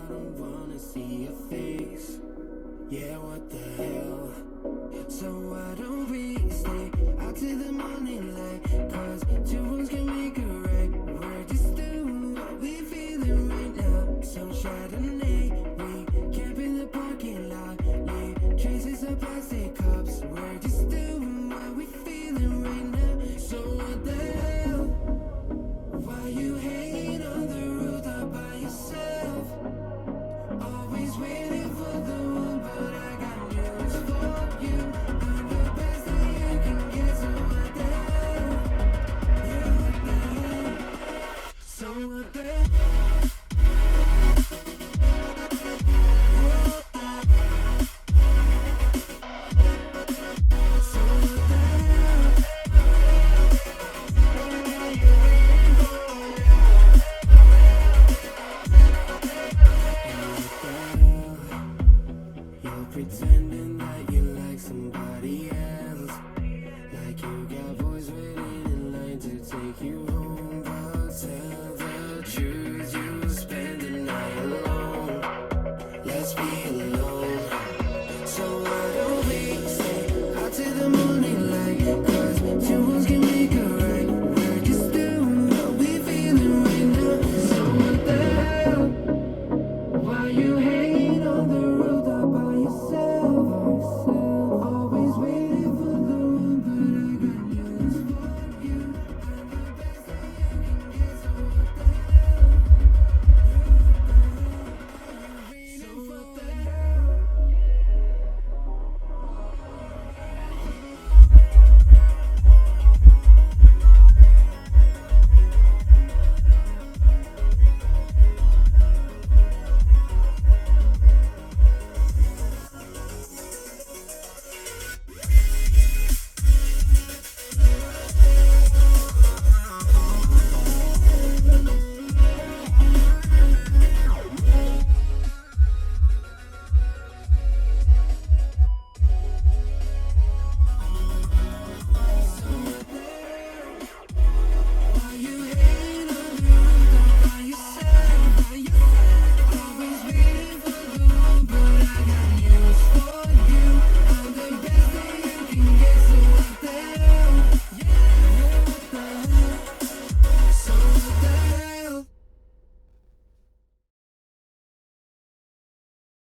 don't wanna see your face. Yeah, what the hell? So why don't we stay out till the morning light? Cause two wrongs can make a right. We're just doing what we feeling right now. So Chardonnay, we camp in the parking lot. Leave traces of plastic cups. We're just doing what we feeling right now. So what the hell? Why you hanging on the rooftop by yourself? Always waiting for the one, but I got news for you. I'm the best that you can get, so what the hell? Yeah, what the hell? So what the hell? So what the hell? You're pretending that you like somebody else, like you got boys waiting in line to take you home.